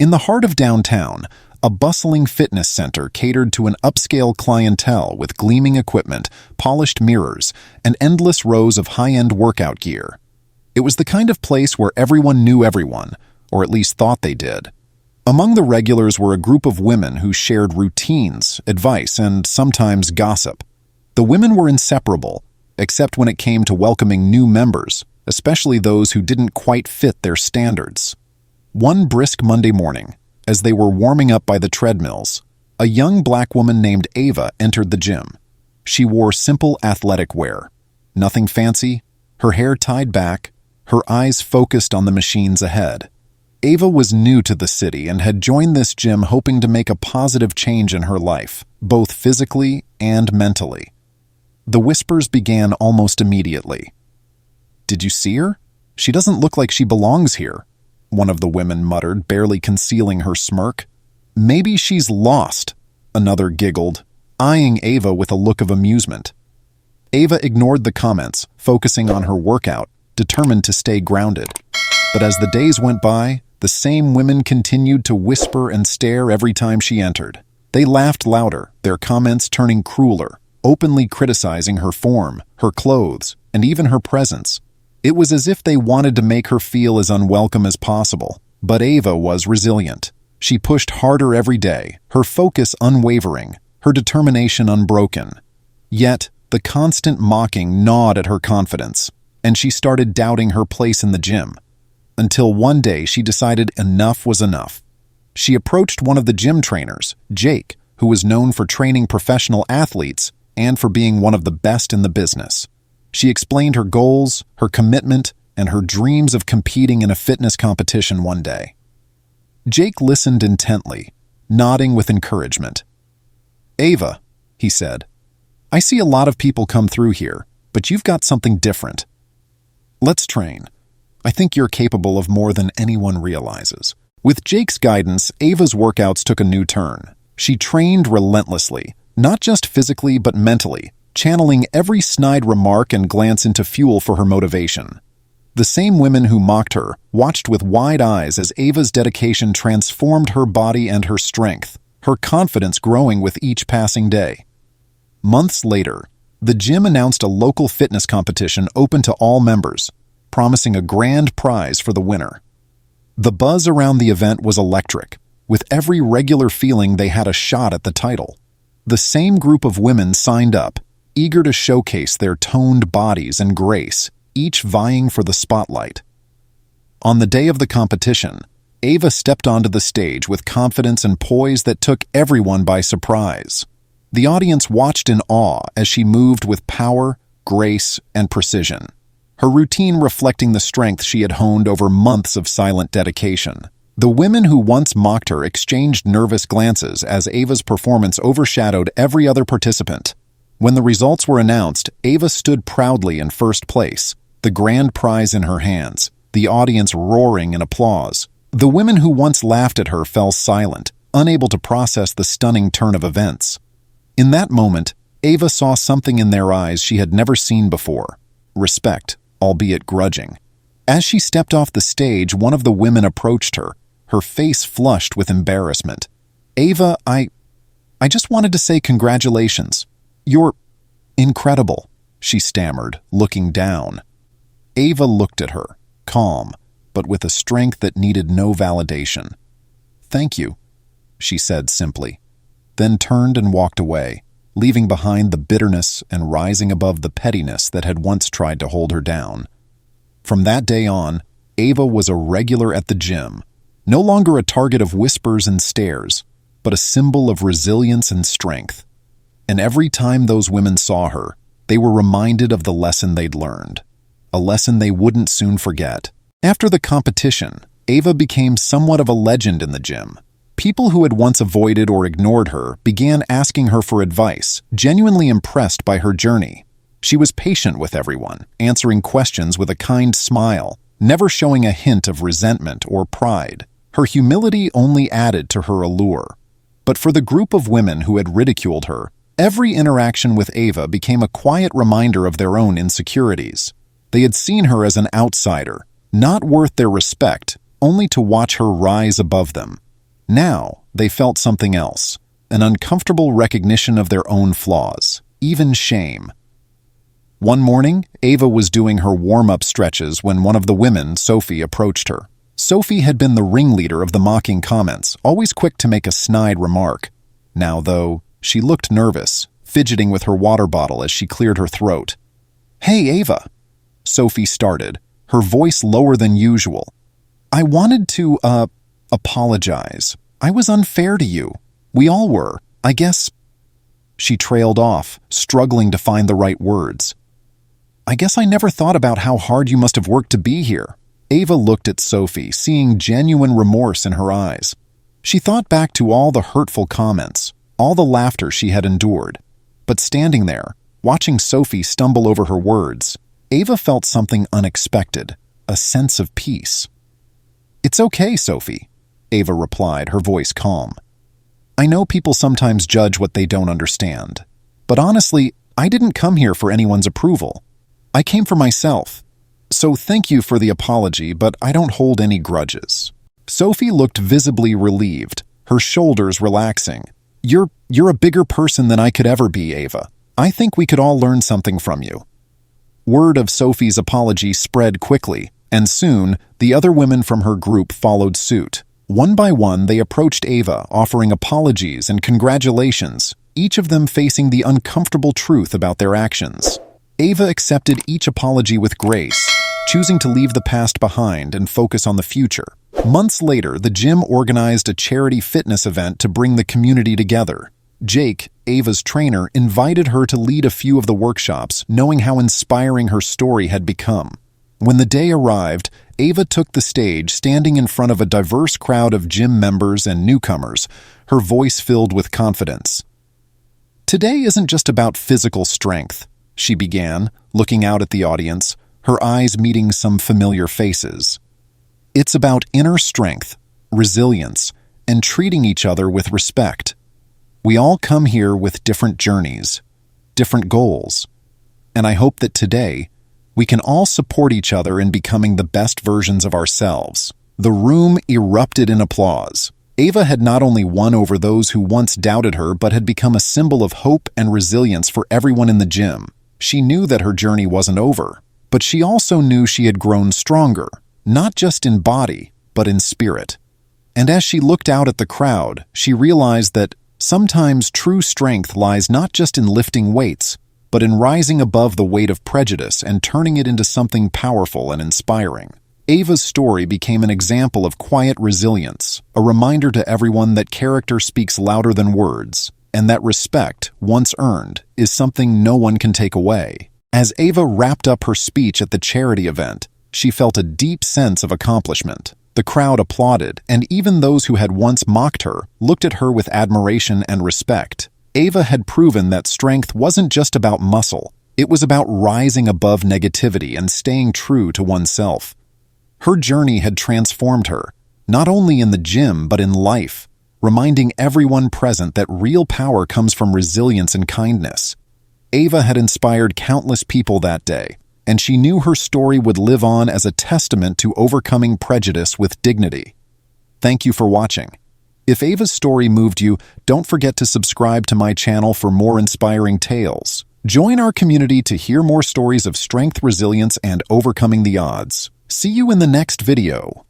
In the heart of downtown, a bustling fitness center catered to an upscale clientele with gleaming equipment, polished mirrors, and endless rows of high-end workout gear. It was the kind of place where everyone knew everyone, or at least thought they did. Among the regulars were a group of women who shared routines, advice, and sometimes gossip. The women were inseparable, except when it came to welcoming new members, especially those who didn't quite fit their standards. One brisk Monday morning, as they were warming up by the treadmills, a young black woman named Ava entered the gym. She wore simple athletic wear. Nothing fancy, her hair tied back, her eyes focused on the machines ahead. Ava was new to the city and had joined this gym hoping to make a positive change in her life, both physically and mentally. The whispers began almost immediately. "Did you see her? She doesn't look like she belongs here," one of the women muttered, barely concealing her smirk. "Maybe she's lost," another giggled, eyeing Ava with a look of amusement. Ava ignored the comments, focusing on her workout, determined to stay grounded. But as the days went by, the same women continued to whisper and stare every time she entered. They laughed louder, their comments turning crueler, openly criticizing her form, her clothes, and even her presence. It was as if they wanted to make her feel as unwelcome as possible. But Ava was resilient. She pushed harder every day, her focus unwavering, her determination unbroken. Yet, the constant mocking gnawed at her confidence, and she started doubting her place in the gym. Until one day she decided enough was enough. She approached one of the gym trainers, Jake, who was known for training professional athletes and for being one of the best in the business. She explained her goals, her commitment, and her dreams of competing in a fitness competition one day. Jake listened intently, nodding with encouragement. "Ava," he said, "I see a lot of people come through here, but you've got something different. Let's train. I think you're capable of more than anyone realizes." With Jake's guidance, Ava's workouts took a new turn. She trained relentlessly, not just physically but mentally, channeling every snide remark and glance into fuel for her motivation. The same women who mocked her watched with wide eyes as Ava's dedication transformed her body and her strength, her confidence growing with each passing day. Months later, the gym announced a local fitness competition open to all members, promising a grand prize for the winner. The buzz around the event was electric, with every regular feeling they had a shot at the title. The same group of women signed up, eager to showcase their toned bodies and grace, each vying for the spotlight. On the day of the competition, Ava stepped onto the stage with confidence and poise that took everyone by surprise. The audience watched in awe as she moved with power, grace, and precision, her routine reflecting the strength she had honed over months of silent dedication. The women who once mocked her exchanged nervous glances as Ava's performance overshadowed every other participant. When the results were announced, Ava stood proudly in first place, the grand prize in her hands, the audience roaring in applause. The women who once laughed at her fell silent, unable to process the stunning turn of events. In that moment, Ava saw something in their eyes she had never seen before: respect, albeit grudging. As she stepped off the stage, one of the women approached her, her face flushed with embarrassment. "Ava, I just wanted to say congratulations. You're incredible," she stammered, looking down. Ava looked at her, calm, but with a strength that needed no validation. "Thank you," she said simply, then turned and walked away, leaving behind the bitterness and rising above the pettiness that had once tried to hold her down. From that day on, Ava was a regular at the gym, no longer a target of whispers and stares, but a symbol of resilience and strength. And every time those women saw her, they were reminded of the lesson they'd learned, a lesson they wouldn't soon forget. After the competition, Ava became somewhat of a legend in the gym. People who had once avoided or ignored her began asking her for advice, genuinely impressed by her journey. She was patient with everyone, answering questions with a kind smile, never showing a hint of resentment or pride. Her humility only added to her allure. But for the group of women who had ridiculed her, every interaction with Ava became a quiet reminder of their own insecurities. They had seen her as an outsider, not worth their respect, only to watch her rise above them. Now, they felt something else, an uncomfortable recognition of their own flaws, even shame. One morning, Ava was doing her warm-up stretches when one of the women, Sophie, approached her. Sophie had been the ringleader of the mocking comments, always quick to make a snide remark. Now, though, she looked nervous, fidgeting with her water bottle as she cleared her throat. "Hey, Ava," Sophie started, her voice lower than usual. "I wanted to, apologize. I was unfair to you. We all were, I guess." She trailed off, struggling to find the right words. "I guess I never thought about how hard you must have worked to be here." Ava looked at Sophie, seeing genuine remorse in her eyes. She thought back to all the hurtful comments, all the laughter she had endured. But standing there, watching Sophie stumble over her words, Ava felt something unexpected, a sense of peace. "It's okay, Sophie," Ava replied, her voice calm. "I know people sometimes judge what they don't understand. But honestly, I didn't come here for anyone's approval. I came for myself. So thank you for the apology, but I don't hold any grudges." Sophie looked visibly relieved, her shoulders relaxing. You're a bigger person than I could ever be, Ava. I think we could all learn something from you." Word of Sophie's apology spread quickly, and soon the other women from her group followed suit. One by one, they approached Ava, offering apologies and congratulations, each of them facing the uncomfortable truth about their actions. Ava accepted each apology with grace, choosing to leave the past behind and focus on the future. Months later, the gym organized a charity fitness event to bring the community together. Jake, Ava's trainer, invited her to lead a few of the workshops, knowing how inspiring her story had become. When the day arrived, Ava took the stage, standing in front of a diverse crowd of gym members and newcomers, her voice filled with confidence. "Today isn't just about physical strength," she began, looking out at the audience, her eyes meeting some familiar faces. "It's about inner strength, resilience, and treating each other with respect. We all come here with different journeys, different goals, and I hope that today we can all support each other in becoming the best versions of ourselves." The room erupted in applause. Ava had not only won over those who once doubted her, but had become a symbol of hope and resilience for everyone in the gym. She knew that her journey wasn't over, but she also knew she had grown stronger, not just in body, but in spirit. And as she looked out at the crowd, she realized that sometimes true strength lies not just in lifting weights, but in rising above the weight of prejudice and turning it into something powerful and inspiring. Ava's story became an example of quiet resilience, a reminder to everyone that character speaks louder than words, and that respect, once earned, is something no one can take away. As Ava wrapped up her speech at the charity event, she felt a deep sense of accomplishment. The crowd applauded, and even those who had once mocked her looked at her with admiration and respect. Ava had proven that strength wasn't just about muscle, it was about rising above negativity and staying true to oneself. Her journey had transformed her, not only in the gym but in life, reminding everyone present that real power comes from resilience and kindness. Ava had inspired countless people that day, and she knew her story would live on as a testament to overcoming prejudice with dignity. Thank you for watching. If Ava's story moved you, don't forget to subscribe to my channel for more inspiring tales. Join our community to hear more stories of strength, resilience, and overcoming the odds. See you in the next video.